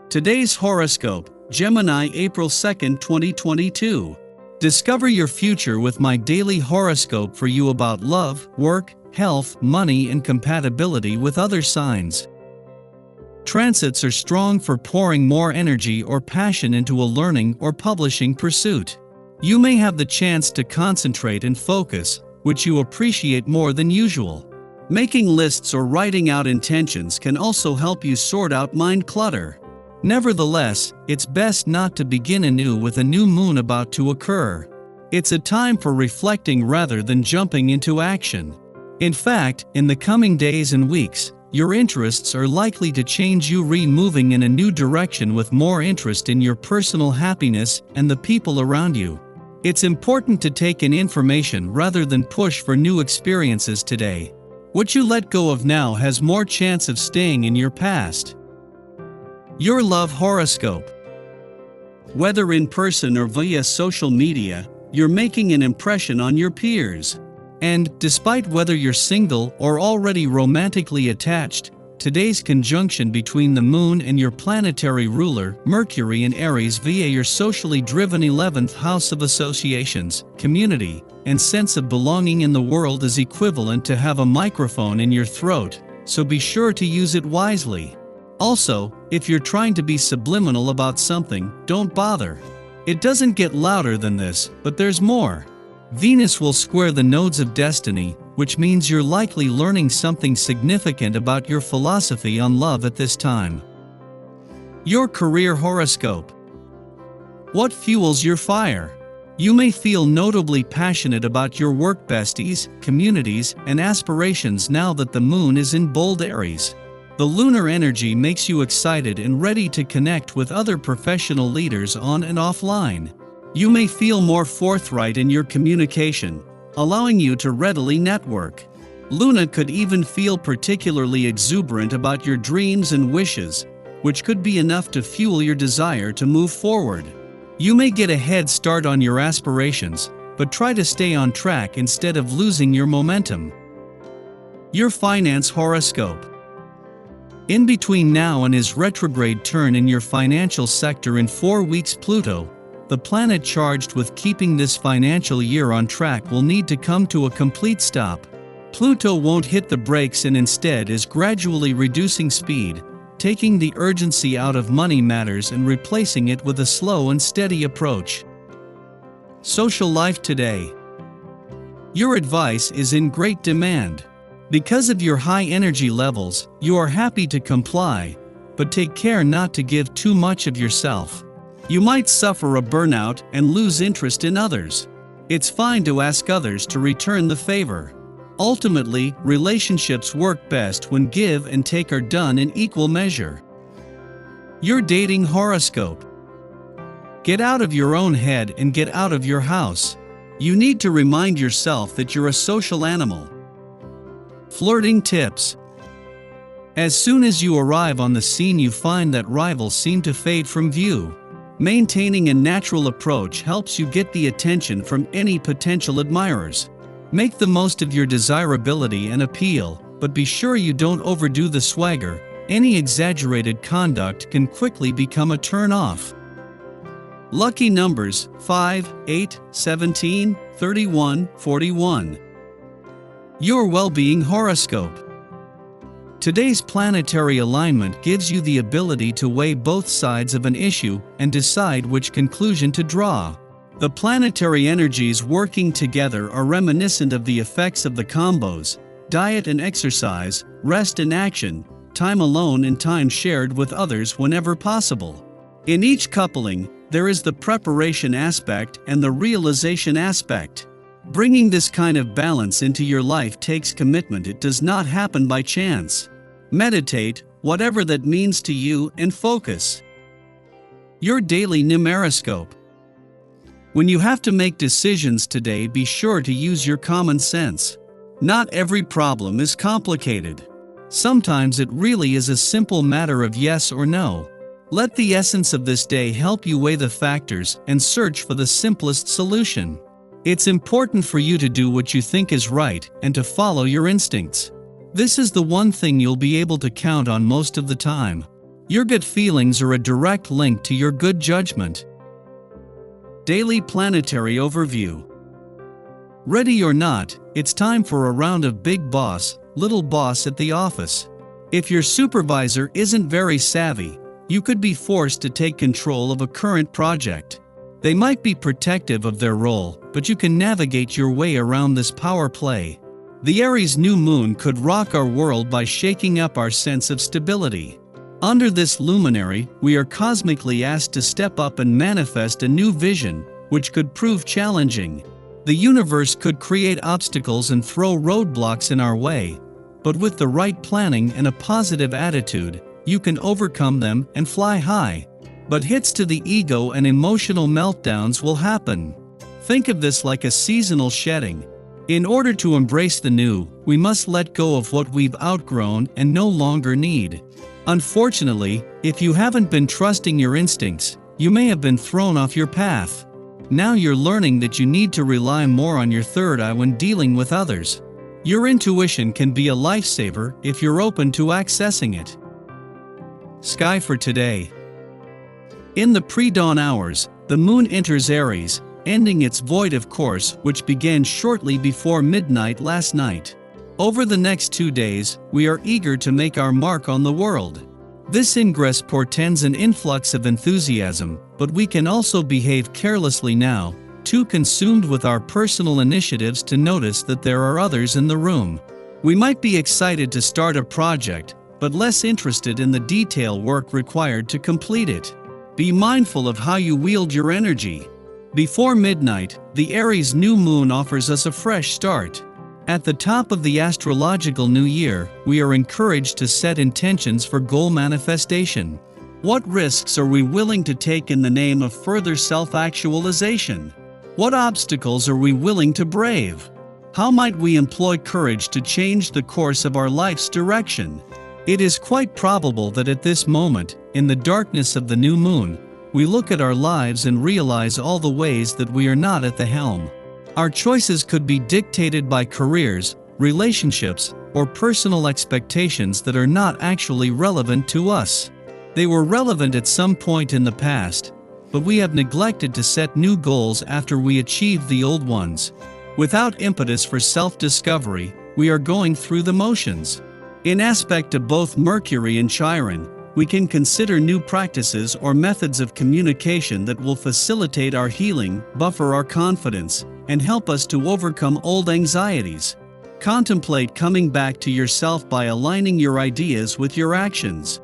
Today's horoscope, Gemini April 2nd, 2022. Discover your future with my daily horoscope for you about love, work, health, money, and compatibility with other signs. Transits are strong for pouring more energy or passion into a learning or publishing pursuit. You may have the chance to concentrate and focus, which you appreciate more than usual. Making lists or writing out intentions can also help you sort out mind clutter. Nevertheless, it's best not to begin anew with a new moon about to occur. It's a time for reflecting rather than jumping into action. In fact, in the coming days and weeks, your interests are likely to change, you moving in a new direction with more interest in your personal happiness and the people around you. It's important to take in information rather than push for new experiences today. What you let go of now has more chance of staying in your past. Your love horoscope. Whether in person or via social media, you're making an impression on your peers. And, despite whether you're single or already romantically attached, today's conjunction between the moon and your planetary ruler, Mercury in Aries via your socially driven 11th house of associations, community, and sense of belonging in the world is equivalent to have a microphone in your throat, so be sure to use it wisely. Also, if you're trying to be subliminal about something, don't bother. It doesn't get louder than this, but there's more. Venus will square the nodes of destiny, which means you're likely learning something significant about your philosophy on love at this time. Your career horoscope. What fuels your fire? You may feel notably passionate about your work besties, communities, and aspirations now that the moon is in bold Aries. The lunar energy makes you excited and ready to connect with other professional leaders on and offline. You may feel more forthright in your communication, allowing you to readily network. Luna could even feel particularly exuberant about your dreams and wishes, which could be enough to fuel your desire to move forward. You may get a head start on your aspirations, but try to stay on track instead of losing your momentum. Your finance horoscope. In between now and his retrograde turn in your financial sector in 4 weeks, Pluto, the planet charged with keeping this financial year on track, will need to come to a complete stop. Pluto won't hit the brakes and instead is gradually reducing speed, taking the urgency out of money matters and replacing it with a slow and steady approach. Social life today. Your advice is in great demand. Because of your high energy levels, you are happy to comply, but take care not to give too much of yourself. You might suffer a burnout and lose interest in others. It's fine to ask others to return the favor. Ultimately, relationships work best when give and take are done in equal measure. Your dating horoscope. Get out of your own head and get out of your house. You need to remind yourself that you're a social animal. Flirting tips. As soon as you arrive on the scene, you find that rivals seem to fade from view. Maintaining a natural approach helps you get the attention from any potential admirers. Make the most of your desirability and appeal, but be sure you don't overdo the swagger. Any exaggerated conduct can quickly become a turn-off. Lucky numbers: 5, 8, 17, 31, 41. Your well-being horoscope. Today's planetary alignment gives you the ability to weigh both sides of an issue and decide which conclusion to draw. The planetary energies working together are reminiscent of the effects of the combos: diet and exercise, rest and action, time alone and time shared with others whenever possible. In each coupling, there is the preparation aspect and the realization aspect. Bringing this kind of balance into your life takes commitment. It does not happen by chance. Meditate, whatever that means to you, and focus. Your daily numeroscope. When you have to make decisions today, be sure to use your common sense. Not every problem is complicated. Sometimes it really is a simple matter of yes or no. Let the essence of this day help you weigh the factors and search for the simplest solution. It's important for you to do what you think is right and to follow your instincts. This is the one thing you'll be able to count on most of the time. Your gut feelings are a direct link to your good judgment. Daily Planetary Overview. Ready or not, it's time for a round of big boss, little boss at the office. If your supervisor isn't very savvy, you could be forced to take control of a current project. They might be protective of their role, but you can navigate your way around this power play. The Aries new moon could rock our world by shaking up our sense of stability. Under this luminary, we are cosmically asked to step up and manifest a new vision, which could prove challenging. The universe could create obstacles and throw roadblocks in our way, but with the right planning and a positive attitude, you can overcome them and fly high. But hits to the ego and emotional meltdowns will happen. Think of this like a seasonal shedding. In order to embrace the new, we must let go of what we've outgrown and no longer need. Unfortunately, if you haven't been trusting your instincts, you may have been thrown off your path. Now you're learning that you need to rely more on your third eye when dealing with others. Your intuition can be a lifesaver if you're open to accessing it. Sky for today. In the pre-dawn hours, the moon enters Aries, ending its voidtive course, which began shortly before midnight last night. Over the next 2 days, we are eager to make our mark on the world. This ingress portends an influx of enthusiasm, but we can also behave carelessly now, too consumed with our personal initiatives to notice that there are others in the room. We might be excited to start a project, but less interested in the detail work required to complete it. Be mindful of how you wield your energy. Before midnight, the Aries new moon offers us a fresh start. At the top of the astrological new year, we are encouraged to set intentions for goal manifestation. What risks are we willing to take in the name of further self-actualization? What obstacles are we willing to brave? How might we employ courage to change the course of our life's direction? It is quite probable that at this moment, in the darkness of the new moon, we look at our lives and realize all the ways that we are not at the helm. Our choices could be dictated by careers, relationships, or personal expectations that are not actually relevant to us. They were relevant at some point in the past, but we have neglected to set new goals after we achieved the old ones. Without impetus for self-discovery, we are going through the motions. In aspect to both Mercury and Chiron, we can consider new practices or methods of communication that will facilitate our healing, buffer our confidence, and help us to overcome old anxieties. Contemplate coming back to yourself by aligning your ideas with your actions.